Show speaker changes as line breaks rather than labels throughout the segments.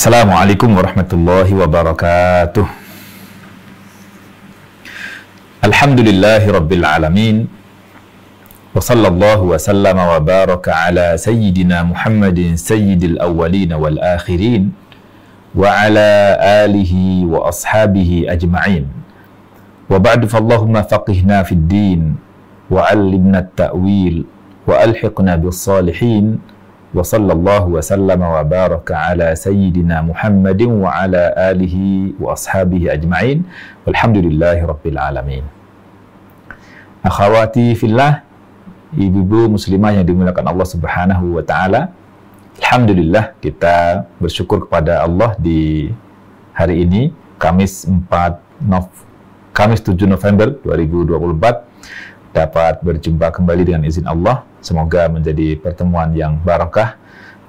Assalamualaikum warahmatullahi wabarakatuh. Alhamdulillahi rabbil alamin. Wa sallallahu wa sallama wa baraka ala sayyidina Muhammadin sayyidil awwalin wal akhirin wa ala alihi wa ashabihi ajma'in. Wa ba'du fallahumma faqihna fid din wa 'allimna at-ta'wil wa alhiqna bis salihin. Wa sallallahu wa sallama wa baraka ala sayyidina Muhammadin wa ala alihi wa ashabihi ajma'in. Walhamdulillahi rabbil alamin. Akhawati fillah, ibu-ibu muslimah yang dimuliakan Allah Subhanahu wa taala. Alhamdulillah, kita bersyukur kepada Allah di hari ini, Kamis 7 November 2024, dapat berjumpa kembali dengan izin Allah. Semoga menjadi pertemuan yang barakah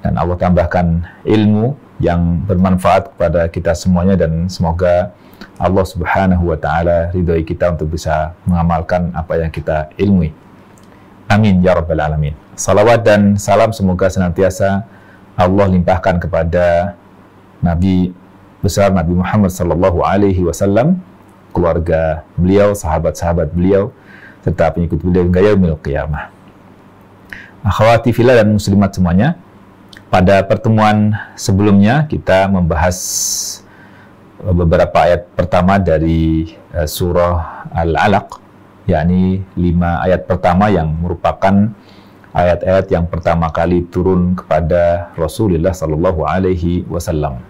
dan Allah tambahkan ilmu yang bermanfaat kepada kita semuanya, dan semoga Allah Subhanahu wa taala ridhoi kita untuk bisa mengamalkan apa yang kita ilmui. Amin ya rabbal alamin. Salawat dan salam semoga senantiasa Allah limpahkan kepada Nabi besar Nabi Muhammad sallallahu alaihi wasallam, keluarga beliau, sahabat-sahabat beliau, serta pengikut beliau hingga yaumil qiyamah. Akhwati fillah dan muslimat semuanya, pada pertemuan sebelumnya kita membahas beberapa ayat pertama dari surah Al-Alaq, yakni 5 ayat pertama yang merupakan ayat-ayat yang pertama kali turun kepada Rasulullah sallallahu alaihi wasallam.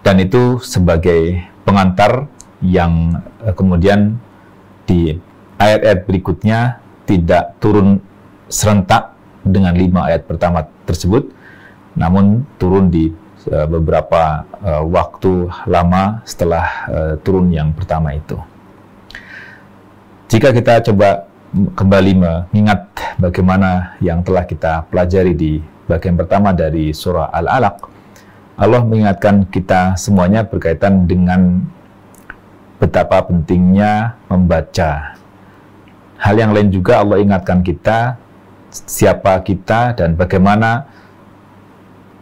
Dan itu sebagai pengantar yang kemudian di ayat-ayat berikutnya tidak turun serentak dengan 5 ayat pertama tersebut, namun turun di beberapa waktu lama setelah turun yang pertama itu. Jika kita coba kembali mengingat bagaimana yang telah kita pelajari di bagian pertama dari surah Al-Alaq, Allah mengingatkan kita semuanya berkaitan dengan betapa pentingnya membaca. Hal yang lain juga Allah ingatkan kita siapa kita dan bagaimana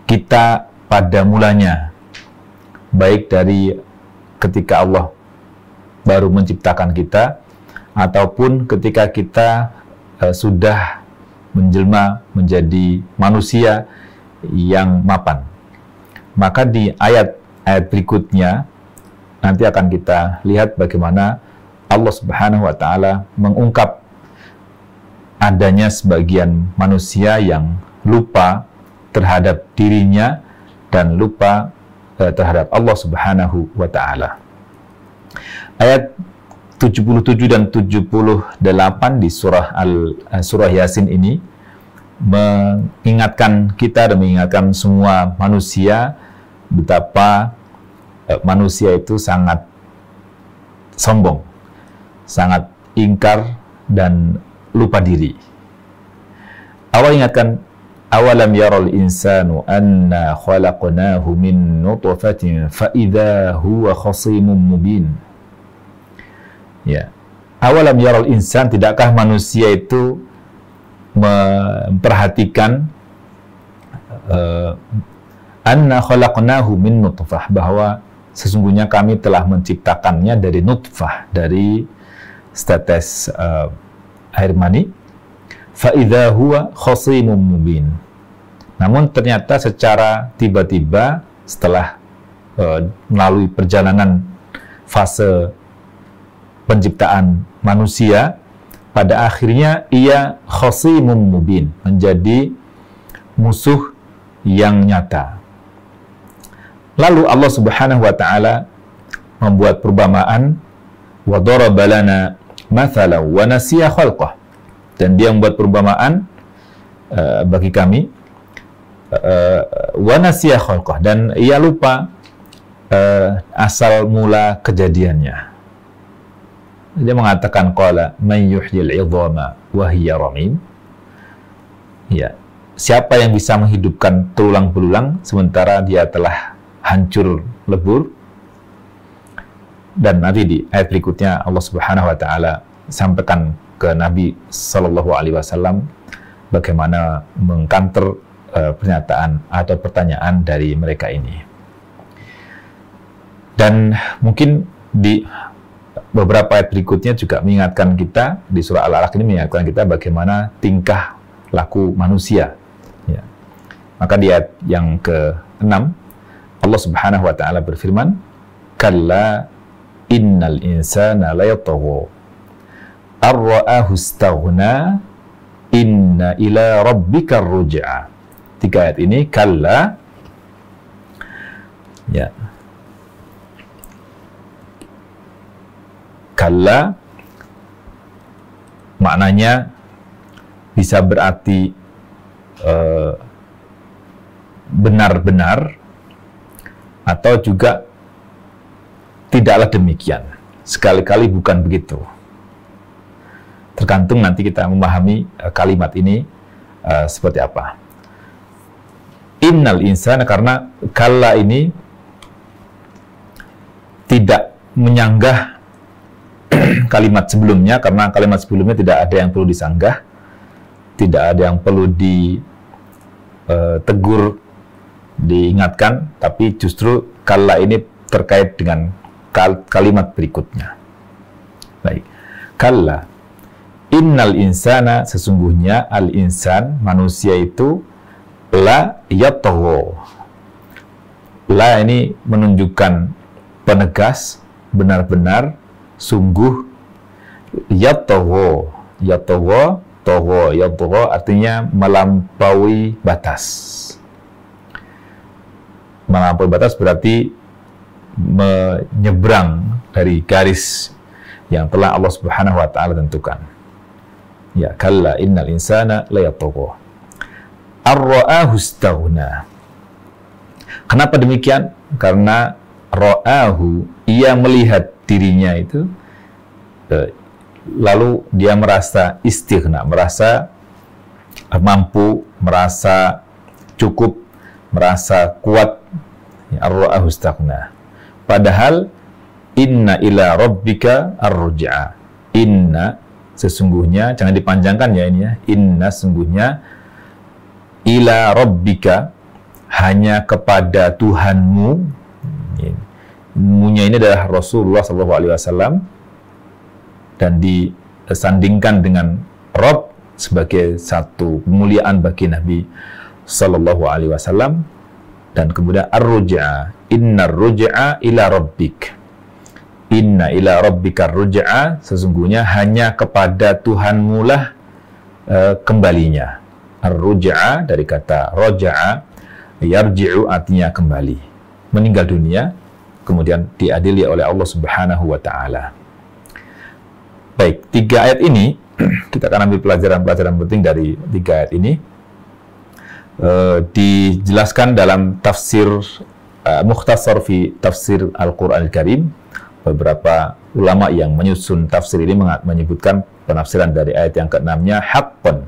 kita pada mulanya, baik dari ketika Allah baru menciptakan kita ataupun ketika kita sudah menjelma menjadi manusia yang mapan. Maka di ayat-ayat berikutnya nanti akan kita lihat bagaimana Allah Subhanahu wa taala mengungkap adanya sebagian manusia yang lupa terhadap dirinya dan lupa terhadap Allah Subhanahu wa taala. Ayat 77 dan 78 di surah Yasin ini mengingatkan kita dan mengingatkan semua manusia betapa manusia itu sangat sombong, sangat ingkar dan lupa diri. Allah ingatkan, awalam yaral insanu anna khalaqnahu min nutfatin fa idza huwa khasimun mubin. Ya. Awalam yaral insan, tidakkah manusia itu memperhatikan anna khalaqnahu min nutfah, bahwa sesungguhnya kami telah menciptakannya dari nutfah, dari setetes air mani. Fa idza huwa khasimun mubin. Namun ternyata secara tiba-tiba setelah melalui perjalanan fase penciptaan manusia, pada akhirnya ia khasimun mubin, menjadi musuh yang nyata. Lalu Allah Subhanahu wa taala membuat perumpamaan, wa daraba lana mathalan wa nasiya khalqah, dan dia membuat perumpamaan bagi kami, wa nasiya khalqah, dan ia lupa asal mula kejadiannya. Dia mengatakan, qala man yuhyil 'idhama wa hiya ramim. Ya, siapa yang bisa menghidupkan tulang belulang sementara dia telah hancur lebur? Dan nanti di ayat berikutnya Allah Subhanahu wa taala sampaikan ke Nabi sallallahu alaihi wasallam bagaimana mengkanter pernyataan atau pertanyaan dari mereka ini. Dan mungkin di beberapa ayat berikutnya juga mengingatkan kita, di surah Al-Alaq ini mengingatkan kita bagaimana tingkah laku manusia. Ya. Maka di ayat yang ke-6, Allah Subhanahu wa Ta'ala berfirman, "Kalla innal insana layatgha ar-ra'ahu istaghna inna ila rabbika ar-ruj'a." 3 ayat ini, kalla, ya, kalla maknanya bisa berarti benar-benar, atau juga tidaklah demikian, sekali-kali bukan begitu. Tergantung nanti kita memahami kalimat ini seperti apa. Innal insana, karena kalla ini tidak menyanggah kalimat sebelumnya, karena kalimat sebelumnya tidak ada yang perlu disanggah, tidak ada yang perlu ditegur, diingatkan, tapi justru kalla ini terkait dengan kalimat berikutnya. Baik, kalla innal insana, sesungguhnya al-insan, manusia itu, la yatgha. La ini menunjukkan penegas, benar-benar, sungguh. Yatgha, yatgha, tagha, yatgha artinya melampaui batas. Melampaui batas berarti menyeberang dari garis yang telah Allah Subhanahu wa Ta'ala tentukan. Ya, kalla innal insana la yatgha ar-ra'ahu istaghna. Kenapa demikian? Karena ra'ahu, ia melihat dirinya itu, lalu dia merasa istighna, merasa mampu, merasa cukup, merasa kuat. Ar-ra'ahu istaghna. Padahal inna ila rabbika ar-ruj'a. Inna, sesungguhnya, jangan dipanjangkan ya ini ya. Inna, sesungguhnya, ila rabbika, hanya kepada Tuhanmu. Munya ini adalah Rasulullah SAW, dan disandingkan dengan Rabb sebagai satu kemuliaan bagi Nabi SAW. Dan kemudian ar-ruj'a, inna ar-ruj'a ila rabbik. Inna ila rabbika ar-ruj'a, sesungguhnya hanya kepada Tuhanmu lah kembalinya. Ar-ruj'a dari kata roja'a, yarji'u artinya kembali, meninggal dunia, kemudian diadili oleh Allah Subhanahu wa Ta'ala. Baik, 3 ayat ini kita akan ambil pelajaran-pelajaran penting dari 3 ayat ini. Dijelaskan dalam tafsir Mukhtasar fi Tafsir Al-Quran Al-Karim. Beberapa ulama yang menyusun tafsir ini menyebutkan penafsiran dari ayat yang ke-6-nya, haqqan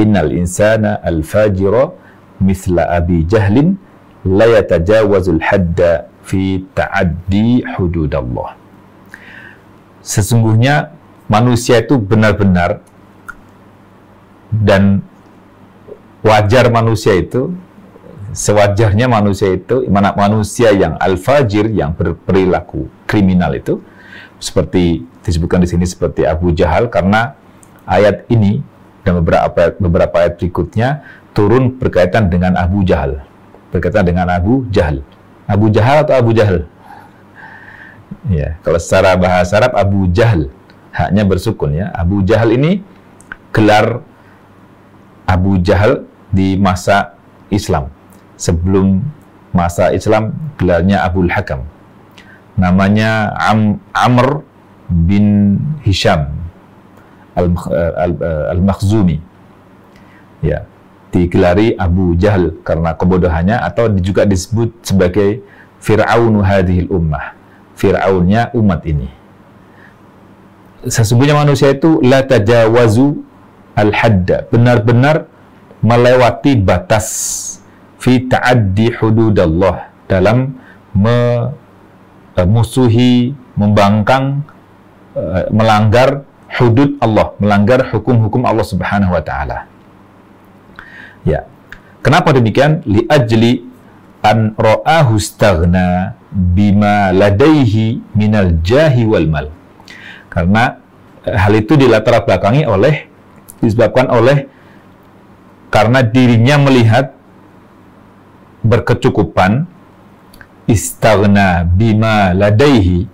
innal insana al-fajira mithla abi jahlin la yatajawazul hadda fi ta'addi hududallah. Sesungguhnya manusia itu benar-benar, dan wajar manusia itu, sewajarnya manusia itu, mana manusia yang al-fajir, yang berperilaku kriminal itu, seperti disebutkan di sini seperti Abu Jahal, karena ayat ini dan beberapa ayat berikutnya turun berkaitan dengan Abu Jahal. Berkaitan dengan Abu Jahal. Abu Jahal atau Abu Jahal? Ya, kalau secara bahasa Arab Abu Jahal, haknya bersukun ya. Abu Jahal ini gelar Abu Jahal di masa Islam. Sebelum masa Islam gelarnya Abul Hakam. Namanya Amr bin Hisham Al-Makhzumi. Ya, digelari Abu Jahal karena kebodohannya, atau juga disebut sebagai Fir'aunu hadhil ummah, Fir'aunnya umat ini. Sesungguhnya manusia itu la tajawazu al-hadda, benar-benar melewati batas, fi ta'addi hududallah, dalam memusuhi, membangkang, melanggar hudud Allah, melanggar hukum-hukum Allah Subhanahu wa Ta'ala. Ya, Kenapa demikian? Li ajli an ra'ahu staghna bima ladaihi minal jahi wal mal. Karena hal itu dilatar belakangi disebabkan oleh karena dirinya melihat berkecukupan, istaghna bima ladaihi,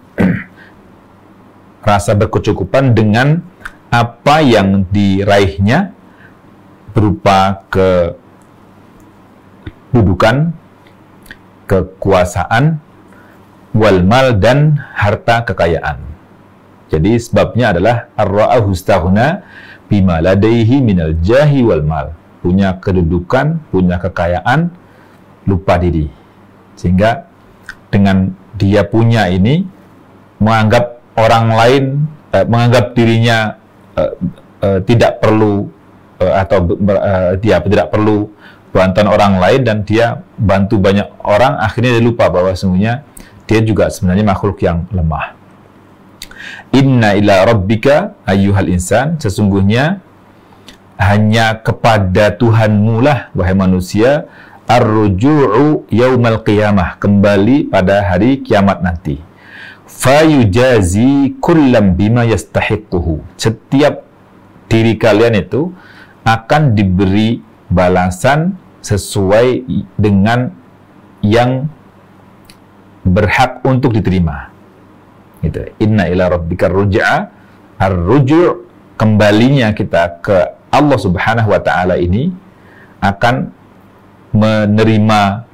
rasa berkecukupan dengan apa yang diraihnya berupa kedudukan, kekuasaan, wal mal, dan harta kekayaan. Jadi sebabnya adalah ar-ra'ahu istaghna bima ladaihi minal jahi wal mal. Punya kedudukan, punya kekayaan, lupa diri. Sehingga dengan dia punya ini, menganggap orang lain, menganggap dirinya tidak perlu dia tidak perlu bantuan orang lain, dan dia bantu banyak orang, akhirnya dia lupa bahwa sesungguhnya dia juga sebenarnya makhluk yang lemah. Inna ila rabbika ayyuhal insan, sesungguhnya hanya kepada Tuhanmu lah, wahai manusia, ar-ruju'u yaumal qiyamah, kembali pada hari kiamat nanti. Fayujazi kullam bima yastahiquhu, setiap diri kalian itu akan diberi balasan sesuai dengan yang berhak untuk diterima. Gitu. Inna ila rabbika ruj'a, ar-ruju', kembalinya kita ke Allah Subhanahu wa taala ini akan menerima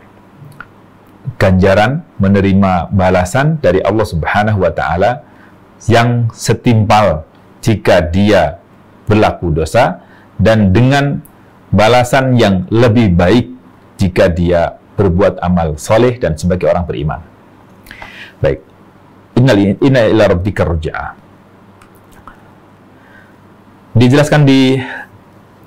ganjaran, menerima balasan dari Allah Subhanahu wa taala yang setimpal jika dia berlaku dosa, dan dengan balasan yang lebih baik jika dia berbuat amal soleh dan sebagai orang beriman. Baik. Inna ila rabbika ruj'a. Dijelaskan di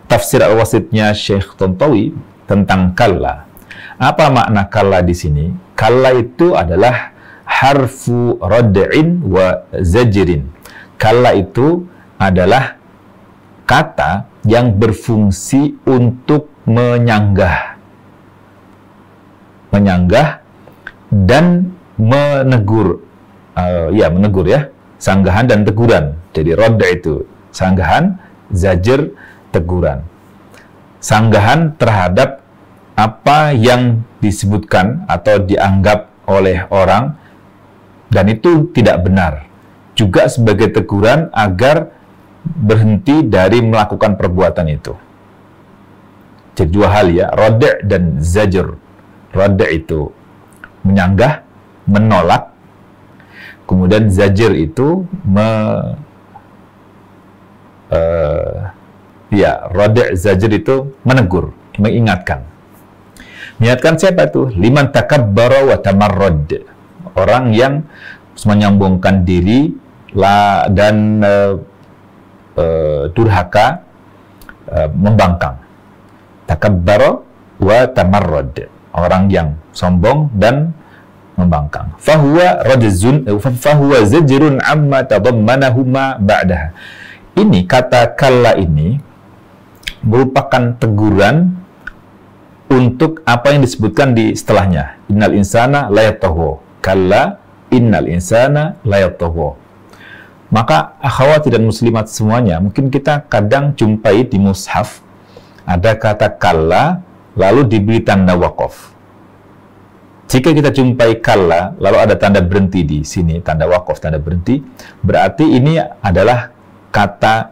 tafsir al-wasitnya Syekh Tontawi tentang kalla. Apa makna kalla di sini? Kalla itu adalah harfu rad'in wa zajrin. Kalla itu adalah kata yang berfungsi untuk menyanggah dan menegur. Menegur ya, sanggahan dan teguran. Jadi rad'a itu sanggahan, zajr teguran. Sanggahan terhadap apa yang disebutkan atau dianggap oleh orang dan itu tidak benar. Juga sebagai teguran agar berhenti dari melakukan perbuatan itu. Jadi dua hal ya, rad'a dan zajr. Rad'a itu menyanggah, menolak. Kemudian zajr itu rad'a, zajr itu menegur, mengingatkan. Mengingatkan siapa itu? Liman takabbara wa tamarrad. Orang yang menyombongkan diri dan durhaka, membangkang. Takabbara wa tamarrad. Orang yang sombong dan membangkang. Fahuwa zajrun amma tadammanahuma ba'daha. Ini kata kalla ini merupakan teguran untuk apa yang disebutkan di setelahnya. Innal insana layatagha. Kalla innal insana layatagha. Maka akhwati dan muslimat semuanya, mungkin kita kadang jumpai di mushaf ada kata kalla lalu diberi tanda waqaf. Jika kita jumpai kalla lalu ada tanda berhenti di sini, tanda waqaf, tanda berhenti, berarti ini adalah kata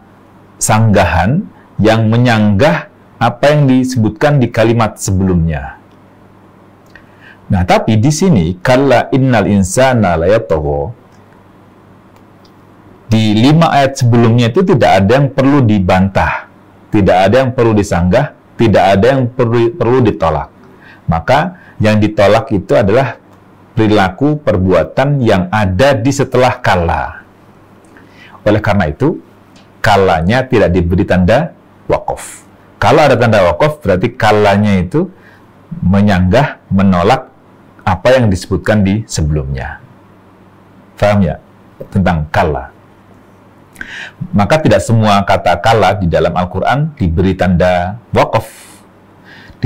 sanggahan yang menyanggah apa yang disebutkan di kalimat sebelumnya. Nah, tapi di sini kalla innal insana layatagha, di 5 ayat sebelumnya itu tidak ada yang perlu dibantah, tidak ada yang perlu disanggah, tidak ada yang perlu ditolak. Maka yang ditolak itu adalah perilaku perbuatan yang ada di setelah kalla. Oleh karena itu, kallanya tidak diberi tanda waqaf. Kalau ada tanda waqaf, berarti kallanya itu menyanggah, menolak apa yang disebutkan di sebelumnya. Paham ya? Tentang kalla. Maka tidak semua kata kalla di dalam Al-Quran diberi tanda waqaf.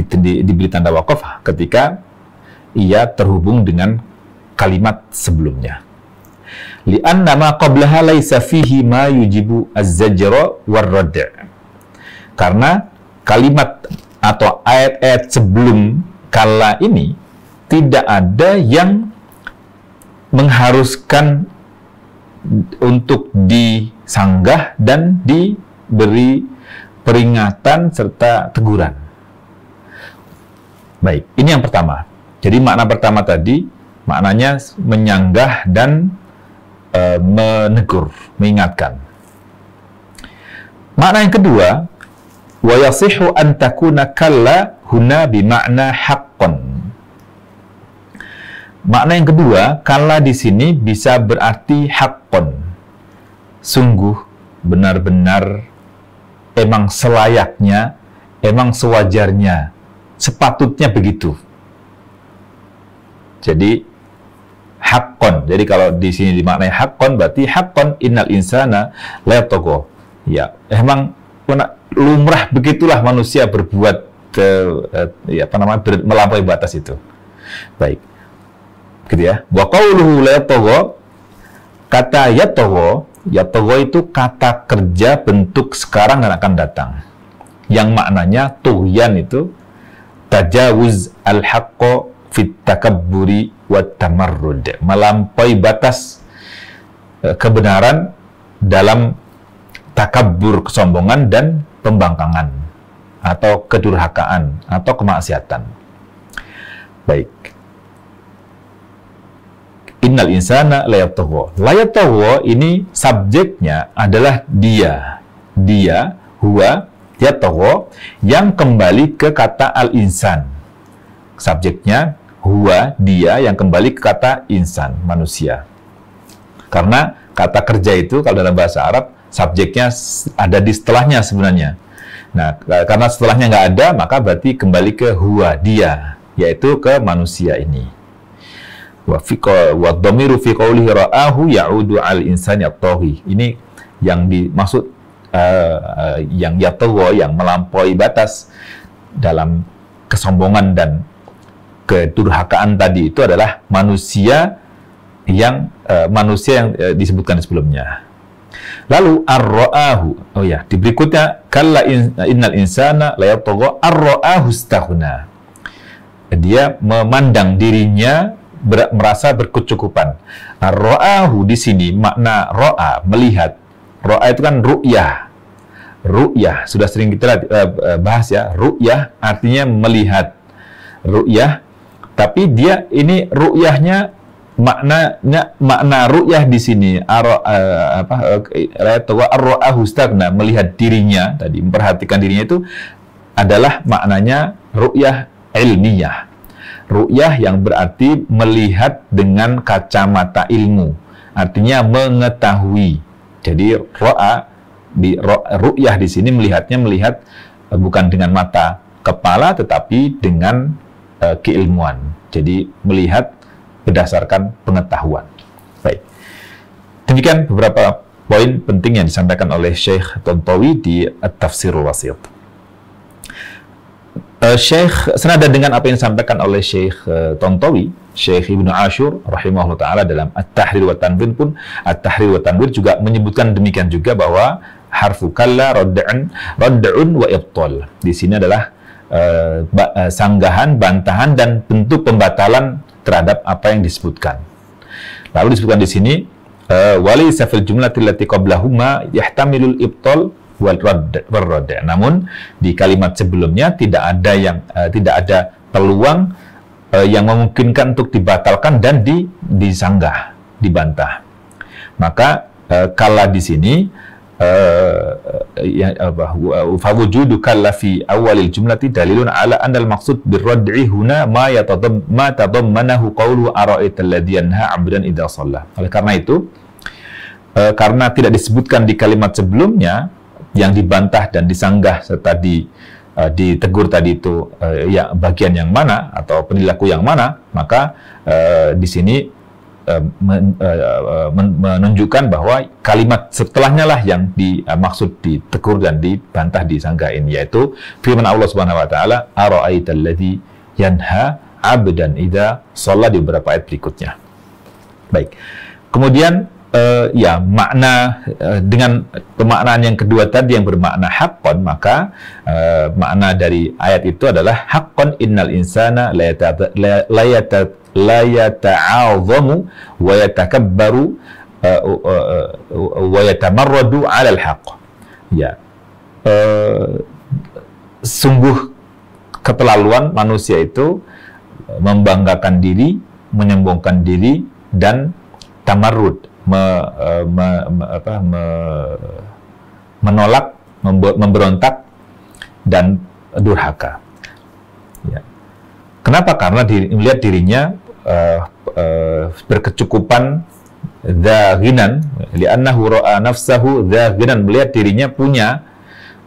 diberi tanda waqaf ketika ia terhubung dengan kalimat sebelumnya. Li'anna ma qablaha laisa fihi ma yujibu az-zajra war-radd'. Karena kalimat atau ayat-ayat sebelum kala ini tidak ada yang mengharuskan untuk disanggah dan diberi peringatan serta teguran. Baik, ini yang pertama. Jadi makna pertama tadi maknanya menyanggah dan menegur, mengingatkan. Makna yang kedua, wa yasihu an takuna kalla huna bimakna haqqan. Makna yang kedua, kalla di sini bisa berarti haqqan. Sungguh, benar-benar, emang selayaknya, emang sewajarnya, sepatutnya begitu. Jadi haqqan. Jadi kalau di sini dimaknai haqqan, berarti haqqan innal insana la yatgha. Ya, emang lumrah begitulah manusia berbuat melampaui batas itu. Baik. Gitu ya. Wa qauluhu la yatgha, kata yatgha itu kata kerja bentuk sekarang dan akan datang. Yang maknanya tughyan itu tajawuz al-haqqo fit takabburi wat tamarrud, melampaui batas kebenaran dalam takabbur, kesombongan dan pembangkangan atau kedurhakaan atau kemaksiatan. Baik. Innal insana la yatgha. La yatgha ini subjeknya adalah dia. Dia, huwa, yatgha, yang kembali ke kata al-insan. Subjeknya huwa, dia, yang kembali ke kata insan, manusia. Karena kata kerja itu kalau dalam bahasa Arab subjeknya ada di setelahnya sebenarnya. Nah, karena setelahnya nggak ada, maka berarti kembali ke huwa, dia, yaitu ke manusia ini. Wa dhamiru fi qawlihi ra'ahu ya'udu al insani at-taghi. Ini yang dimaksud yang yatgha, yang melampaui batas dalam kesombongan dan kedurhakaan tadi itu adalah manusia yang disebutkan sebelumnya. Lalu ar-ra'ahu, oh ya, di berikutnya kalla innal insana la yatgha ar-ra'ahu istaghna. Dia memandang dirinya merasa berkecukupan. Ar-ra'ahu di sini makna ra'a, melihat. Ra'a itu kan ru'yah. Ru'yah sudah sering kita bahas ya. Ru'yah artinya melihat. Ru'yah, tapi dia ini ru'yahnya makna ru'yah di sini ar-ra'ahu istaghna, melihat dirinya tadi, memperhatikan dirinya itu adalah maknanya ru'yah ilmiyah. Ru'yah yang berarti melihat dengan kacamata ilmu, artinya mengetahui. Jadi ru'yah di sini melihat bukan dengan mata kepala tetapi dengan keilmuan. Jadi melihat berdasarkan pengetahuan. Baik. Demikian beberapa poin penting yang disampaikan oleh Syekh Tontowi di At-Tafsirul Wasit. Syekh, senada dengan apa yang disampaikan oleh Syekh Tontowi, Syekh Ibnu Ashur rahimahullah ta'ala dalam At-Tahrir wa Tanwir pun, At-Tahrir wa Tanwir juga menyebutkan demikian juga bahwa harfu kalla radda'un wa ibtal. Di sini adalah sanggahan, bantahan dan bentuk pembatalan terhadap apa yang disebutkan. Lalu disebutkan di sini walaysa fil jumlati allati qablahuma yahtamilul ibtal wal radd. Namun di kalimat sebelumnya tidak ada peluang yang memungkinkan untuk dibatalkan dan disanggah, dibantah. Maka kala di sini fawujudu kalla fi awalil jumlati dalilun ala anna al-maqsud bir-rad'i huna ma tadammanahu qawlu ara'aita alladhi yanha 'abdan idza shalla. Oleh karena itu, karena tidak disebutkan di kalimat sebelumnya yang dibantah dan disanggah serta ditegur tadi itu ya bagian yang mana atau perilaku yang mana, maka di sini menunjukkan bahwa kalimat setelahnya lah yang dimaksud ditegur dan dibantah disanggain, yaitu firman Allah Subhanahu wa taala, ara'aital ladzi yanha 'abdan idza shalla, di beberapa ayat berikutnya. Baik. Kemudian ya makna dengan pemaknaan yang kedua tadi yang bermakna haqqan, maka makna dari ayat itu adalah haqqan innal insana la yata'azamu wa yatakabbaru wa yatamarradu 'alal haqq. Ya. Sungguh keterlaluan manusia itu membanggakan diri, menyombongkan diri, dan tamarrud, menolak, memberontak, dan durhaka. Ya. Kenapa? Karena melihat dirinya berkecukupan, dzahinan, li'annahu ra'a nafsahu dzahinan, melihat dirinya punya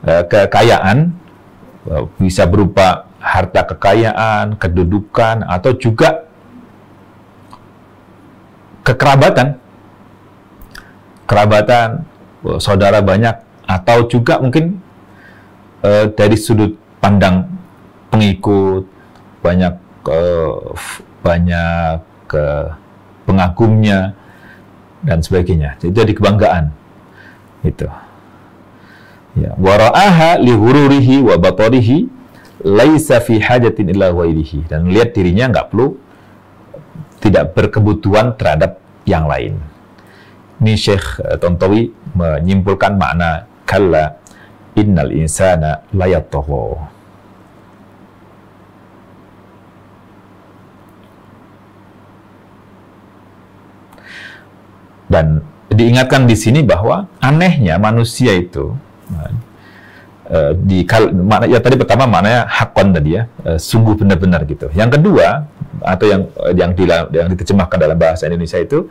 kekayaan, bisa berupa harta kekayaan, kedudukan, atau juga kekerabatan, saudara banyak, atau juga mungkin dari sudut pandang pengikut banyak pengagumnya dan sebagainya. Jadi kebanggaan itu. Ya, wara'aha li ghururihi wa batarihi laisa fi hajatin illa ghairihi, dan melihat dirinya tidak berkebutuhan terhadap yang lain. Ini Syekh Tontowi menyimpulkan makna kalla innal insana la yatagha. Dan diingatkan di sini bahwa anehnya manusia itu ya tadi pertama maknanya hakon tadi ya, sungguh benar-benar gitu. Yang kedua, atau yang diterjemahkan dalam bahasa Indonesia itu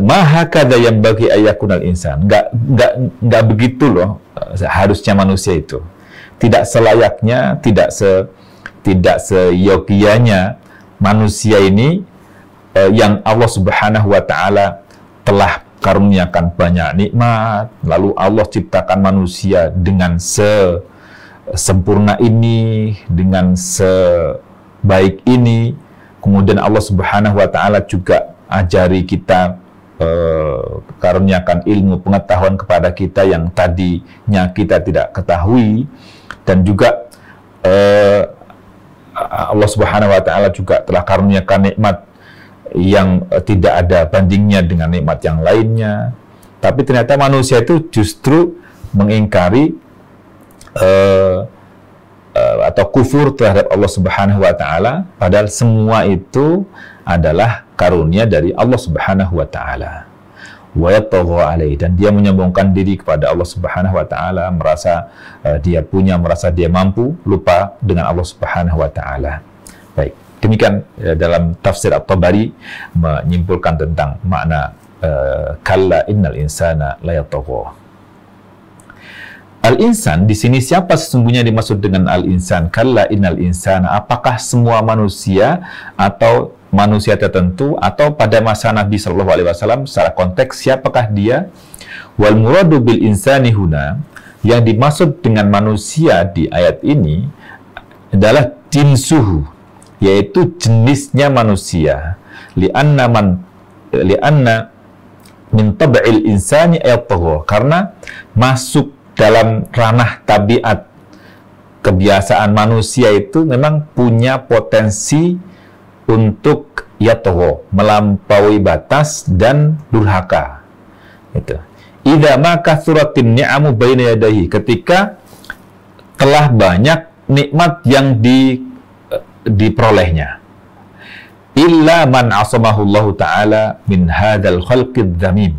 maha kada yang bagi ayakunal insan, nggak begitu loh harusnya manusia itu, tidak selayaknya, tidak seyogianya manusia ini yang Allah Subhanahu wa taala telah karuniakan banyak nikmat, lalu Allah ciptakan manusia dengan sempurna ini, dengan sebaik ini, kemudian Allah Subhanahu wa taala juga ajari kita, karuniakan ilmu pengetahuan kepada kita yang tadinya kita tidak ketahui, dan juga Allah Subhanahu wa taala juga telah karuniakan nikmat yang tidak ada bandingnya dengan nikmat yang lainnya. Tapi ternyata manusia itu justru mengingkari atau kufur terhadap Allah Subhanahu wa taala, padahal semua itu adalah karunia dari Allah Subhanahu wa taala. Wa yatagha alaihi, dan dia menyombongkan diri kepada Allah Subhanahu wa taala, merasa dia punya, merasa dia mampu, lupa dengan Allah Subhanahu wa taala. Baik. Demikian dalam tafsir At-Tabari menyimpulkan tentang makna kalla innal insana la yatagha. Al-insan di sini, siapa sesungguhnya dimaksud dengan al-insan? Kalla innal insana, apakah semua manusia atau manusia tertentu, atau pada masa Nabi Shallallahu Alaihi Wasallam secara konteks siapakah dia? Wal muradu bil insani huna, yang dimaksud dengan manusia di ayat ini adalah jinsuhu, yaitu jenisnya manusia. Li'anna min tab'il insani ayatagha, karena masuk dalam ranah tabiat kebiasaan manusia itu memang punya potensi untuk yatagha, melampaui batas dan durhaka. Itu. Idza ma kathuratin ni'amu baina yadayhi, ketika telah banyak nikmat yang diperolehnya. Illa man asamahullahu ta'ala min hadzal khalqidz dzamim,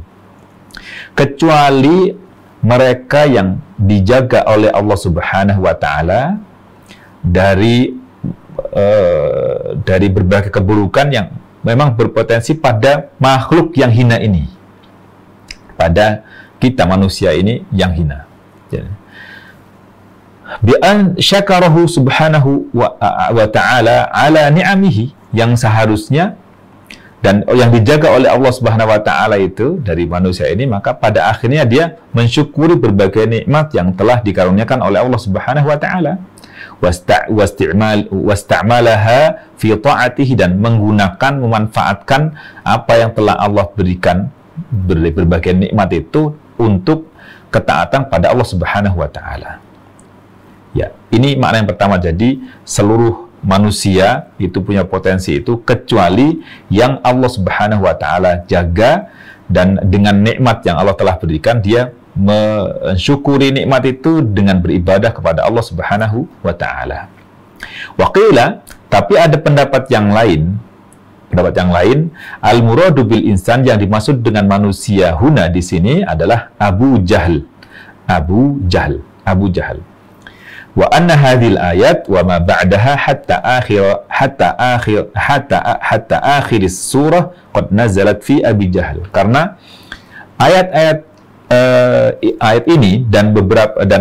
kecuali mereka yang dijaga oleh Allah Subhanahu wa taala dari berbagai keburukan yang memang berpotensi pada makhluk yang hina ini, pada kita manusia ini yang hina. Bi'an syakarahu subhanahu wa ta'ala ala ni'amihi, yang seharusnya dan yang dijaga oleh Allah Subhanahu wa taala itu dari manusia ini, maka pada akhirnya dia mensyukuri berbagai nikmat yang telah dikaruniakan oleh Allah Subhanahu wa taala. Wasta'malaha fi ta'atihi, dan menggunakan, memanfaatkan apa yang telah Allah berikan, berbagai nikmat itu untuk ketaatan pada Allah Subhanahu wa taala. Ya, ini makna yang pertama. Jadi seluruh manusia itu punya potensi itu, kecuali yang Allah Subhanahu wa taala jaga, dan dengan nikmat yang Allah telah berikan dia mensyukuri nikmat itu dengan beribadah kepada Allah Subhanahu wa taala. Waqila, tapi ada pendapat yang lain. Al-muradu bil insan, yang dimaksud dengan manusia huna di sini adalah Abu Jahal. Wa anna hadhil ayat wa ma ba'daha hatta akhir surah qad nazalat fi Abi Jahal. Karena ayat-ayat ayat ini dan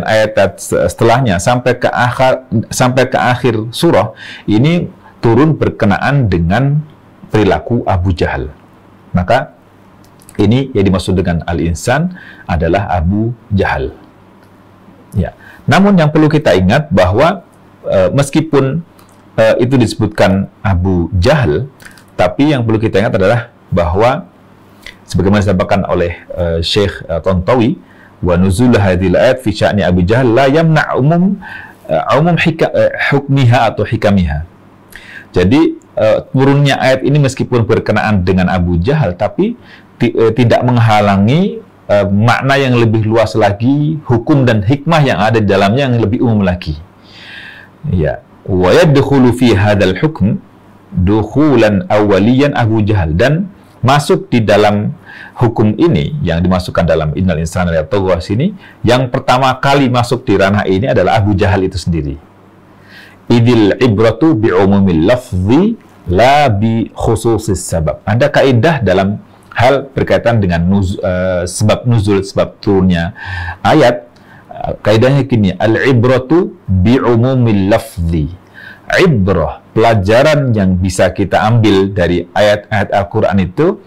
ayat setelahnya sampai ke akhir surah ini turun berkenaan dengan perilaku Abu Jahal. Maka ini yang dimaksud dengan al-insan adalah Abu Jahal. Ya. Namun yang perlu kita ingat bahwa meskipun itu disebutkan Abu Jahal, tapi yang perlu kita ingat adalah bahwa sebagaimana disampaikan oleh Syekh Tantawi, wa nuzul hadhil ayat fi sya'ni Abu Jahal la yamna' umum hukmiha atau hikamiha. Jadi turunnya ayat ini meskipun berkenaan dengan Abu Jahal, tapi tidak menghalangi makna yang lebih luas lagi, hukum dan hikmah yang ada di dalamnya yang lebih umum lagi. Ya, wa yadkhulu fi hadzal hukm dukhulan awwaliyan Abu Jahal, dan masuk di dalam hukum ini yang dimasukkan dalam innal insana layatgha sini, yang pertama kali masuk di ranah ini adalah Abu Jahal itu sendiri. Idil ibratu bi umumil lafzi la bi khususis sabab. Ada kaidah dalam hal berkaitan dengan sebab nuzul, sebab turunnya ayat. Kaidahnya gini, al-ibratu bi umumil lafzi. Ibrah, pelajaran yang bisa kita ambil dari ayat-ayat Al-Quran itu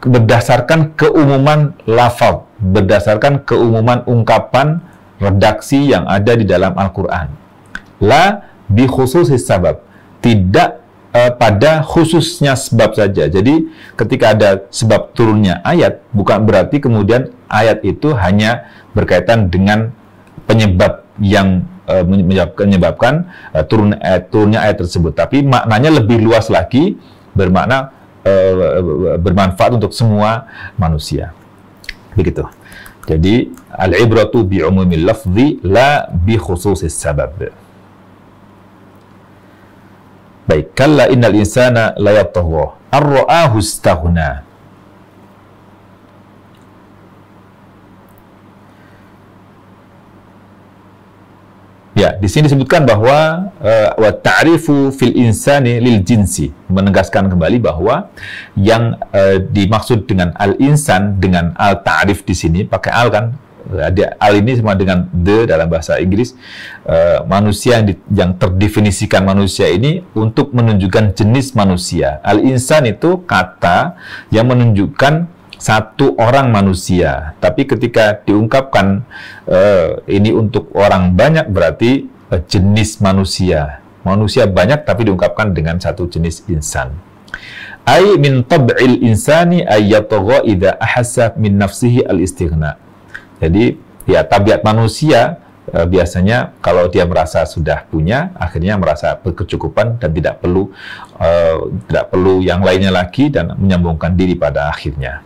berdasarkan keumuman lafaz, berdasarkan keumuman ungkapan, redaksi yang ada di dalam Al-Quran. La bi khususis sabab, tidak pada khususnya sebab saja. Jadi ketika ada sebab turunnya ayat, bukan berarti kemudian ayat itu hanya berkaitan dengan penyebab yang menyebabkan turunnya ayat tersebut, tapi maknanya lebih luas lagi, bermakna bermanfaat untuk semua manusia. Begitu. Jadi al-ibratu bi umumil lafzi la bi khususis sabab. Baik, kalla innal insana la yatgha ar-ra'ahu istaghna. Ya, di sini disebutkan bahwa wa ta'rifu fil insani lil jinsi, menegaskan kembali bahwa yang dimaksud dengan al-insan dengan al-ta'rif di sini pakai al kan. Al ini sama dengan the dalam bahasa Inggris. Manusia yang terdefinisikan manusia ini untuk menunjukkan jenis manusia. Al-insan itu kata yang menunjukkan satu orang manusia, tapi ketika diungkapkan ini untuk orang banyak, berarti jenis manusia banyak tapi diungkapkan dengan satu jenis insan. Ai min tab'il insani ay yatgha idza ahassa min nafsihi al-istighna. Jadi ya, tabiat manusia biasanya kalau dia merasa sudah punya, akhirnya merasa berkecukupan dan tidak perlu yang lainnya lagi, dan menyambungkan diri pada akhirnya.